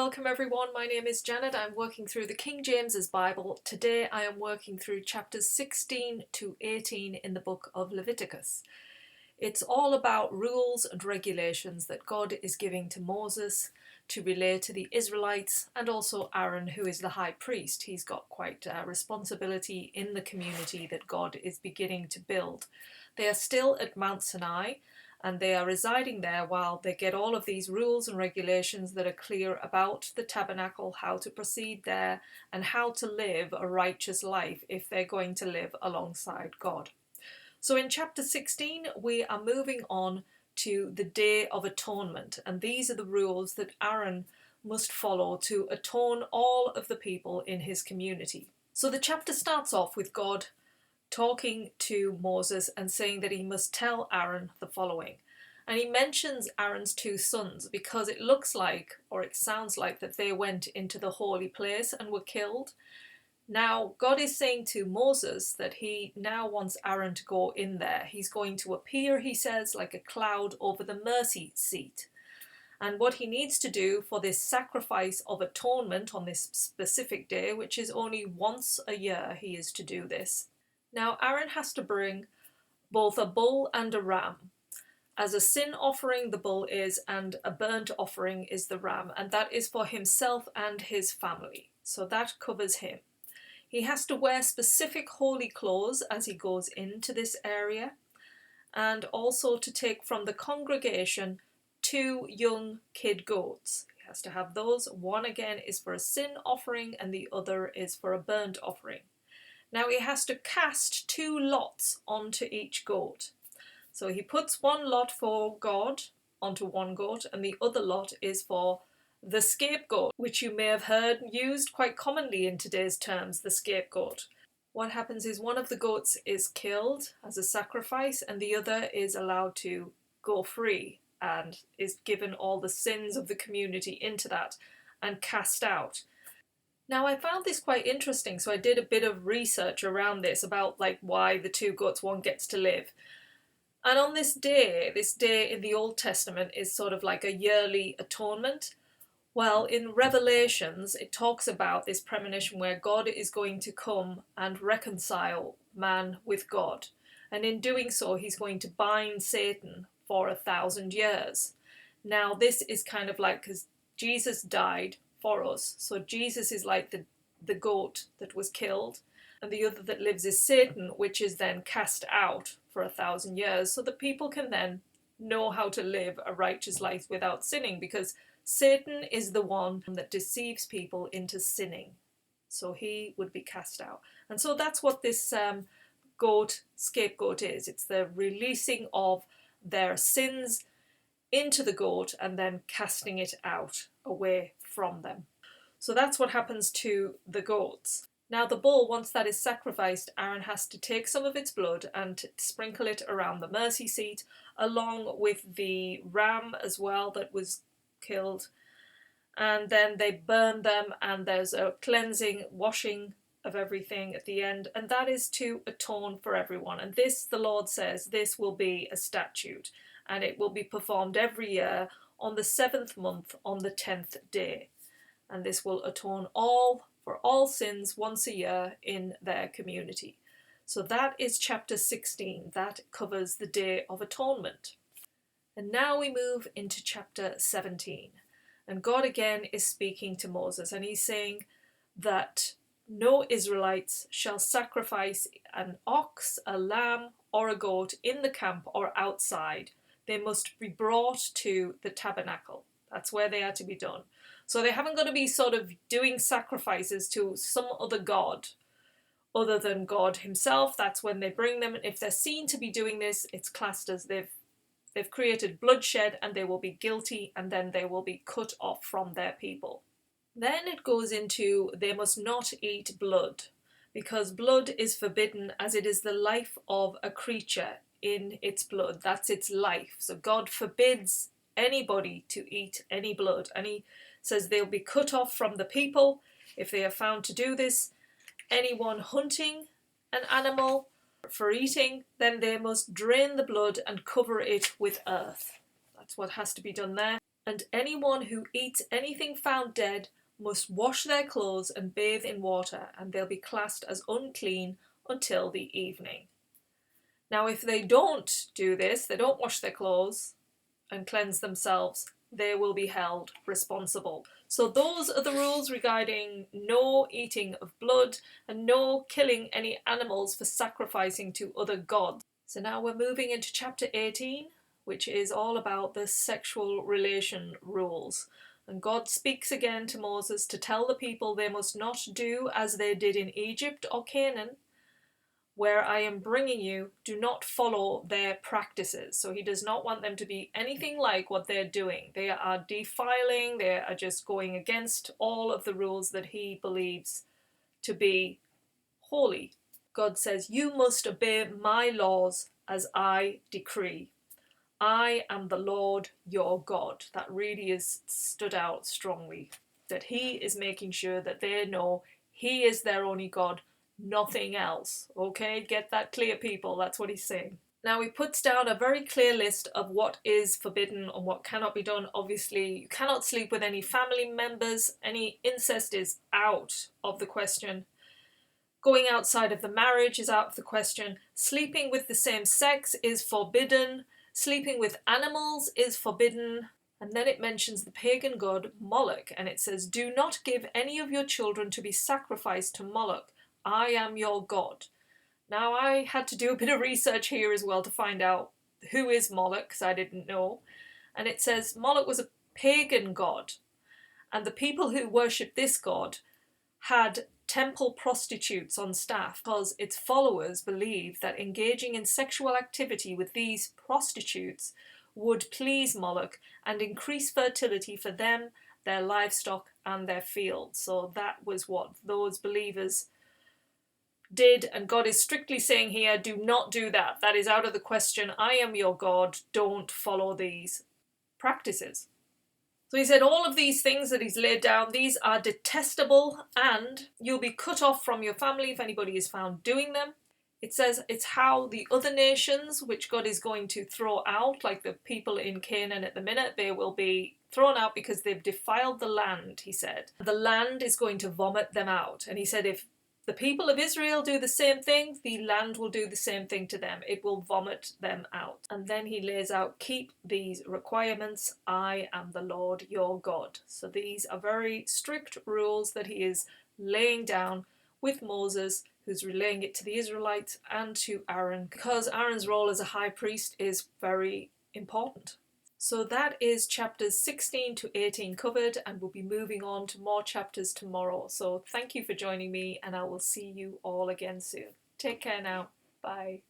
welcome everyone. My name is Janet. I'm working through the King James's Bible. Today I am working through chapters 16 to 18 in the book of Leviticus. It's all about rules and regulations that God is giving to Moses to relay to the Israelites, and also Aaron, who is the high priest. He's got quite a responsibility in the community that God is beginning to build. They are still at Mount Sinai, and they are residing there while they get all of these rules and regulations that are clear about the tabernacle, how to proceed there, and how to live a righteous life if they're going to live alongside God. So in chapter 16, we are moving on to the Day of Atonement, and these are the rules that Aaron must follow to atone all of the people in his community. So the chapter starts off with God talking to Moses and saying that he must tell Aaron the following. And he mentions Aaron's two sons because it looks like, or it sounds like, that they went into the holy place and were killed. Now, God is saying to Moses that he now wants Aaron to go in there. He's going to appear, he says, like a cloud over the mercy seat. And what he needs to do for this sacrifice of atonement on this specific day, which is only once a year he is to do this. Now, Aaron has to bring both a bull and a ram. As a sin offering, the bull is, and a burnt offering is the ram, and that is for himself and his family. So that covers him. He has to wear specific holy clothes as he goes into this area, and also to take from the congregation 2 young kid goats. He has to have those. One again is for a sin offering and the other is for a burnt offering. Now he has to cast 2 lots onto each goat. So he puts one lot for God onto one goat, and the other lot is for the scapegoat, which you may have heard used quite commonly in today's terms, the scapegoat. What happens is one of the goats is killed as a sacrifice and the other is allowed to go free and is given all the sins of the community into that and cast out. Now I found this quite interesting, so I did a bit of research around this about why the 2 goats, one gets to live. And on this day in the Old Testament is sort of like a yearly atonement. Well, in Revelations, it talks about this premonition where God is going to come and reconcile man with God. And in doing so, he's going to bind Satan for 1,000 years. Now, this is kind of like, because Jesus died for us. So Jesus is like the goat that was killed. And the other that lives is Satan, which is then cast out for 1,000 years. So that people can then know how to live a righteous life without sinning, because Satan is the one that deceives people into sinning. So he would be cast out. And so that's what this scapegoat is. It's the releasing of their sins into the goat and then casting it out away from them. So that's what happens to the goats. Now the bull, once that is sacrificed, Aaron has to take some of its blood and sprinkle it around the mercy seat, along with the ram as well that was killed, and then they burn them, and there's a cleansing, washing of everything at the end, and that is to atone for everyone. And this, the Lord says, this will be a statute, and it will be performed every year on the 7th month on the 10th day, and this will atone for all sins once a year in their community. So that is chapter 16. That covers the Day of Atonement. And now we move into chapter 17. And God again is speaking to Moses, and he's saying that no Israelites shall sacrifice an ox, a lamb, or a goat in the camp or outside. They must be brought to the tabernacle. That's where they are to be done. So they haven't got to be sort of doing sacrifices to some other god other than God himself. That's when they bring them. And if they're seen to be doing this, it's classed as they've created bloodshed and they will be guilty, and then they will be cut off from their people. Then it goes into they must not eat blood, because blood is forbidden, as it is the life of a creature in its blood. That's its life. So God forbids anybody to eat any blood, and he says they'll be cut off from the people if they are found to do this. Anyone hunting an animal for eating, then they must drain the blood and cover it with earth. That's what has to be done there. And anyone who eats anything found dead must wash their clothes and bathe in water, and they'll be classed as unclean until the evening. Now, if they don't do this, they don't wash their clothes and cleanse themselves, they will be held responsible. So those are the rules regarding no eating of blood and no killing any animals for sacrificing to other gods. So now we're moving into chapter 18, which is all about the sexual relation rules. And God speaks again to Moses to tell the people they must not do as they did in Egypt or Canaan, where I am bringing you. Do not follow their practices. So he does not want them to be anything like what they're doing. They are defiling, they are just going against all of the rules that he believes to be holy. God says, you must obey my laws as I decree. I am the Lord your God. That really is stood out strongly, that he is making sure that they know he is their only God, nothing else. Okay, get that clear, people. That's what he's saying. Now he puts down a very clear list of what is forbidden and what cannot be done. Obviously, you cannot sleep with any family members. Any incest is out of the question. Going outside of the marriage is out of the question. Sleeping with the same sex is forbidden. Sleeping with animals is forbidden. And then it mentions the pagan god Moloch, and it says, do not give any of your children to be sacrificed to Moloch. I am your God. Now, I had to do a bit of research here as well to find out who is Moloch, because I didn't know. And it says Moloch was a pagan god, and the people who worshipped this god had temple prostitutes on staff because its followers believed that engaging in sexual activity with these prostitutes would please Moloch and increase fertility for them, their livestock and their fields. So that was what those believers did, and God is strictly saying here, do not do that. That is out of the question. I am your God. Don't follow these practices. So he said all of these things that he's laid down, these are detestable, and you'll be cut off from your family if anybody is found doing them. It says it's how the other nations, which God is going to throw out, like the people in Canaan at the minute, they will be thrown out because they've defiled the land, he said. The land is going to vomit them out. And he said if the people of Israel do the same thing, the land will do the same thing to them. It will vomit them out. And then he lays out, keep these requirements. I am the Lord your God. So these are very strict rules that he is laying down with Moses, who's relaying it to the Israelites and to Aaron, because Aaron's role as a high priest is very important. So that is chapters 16 to 18 covered, and we'll be moving on to more chapters tomorrow. So thank you for joining me, and I will see you all again soon. Take care now. Bye.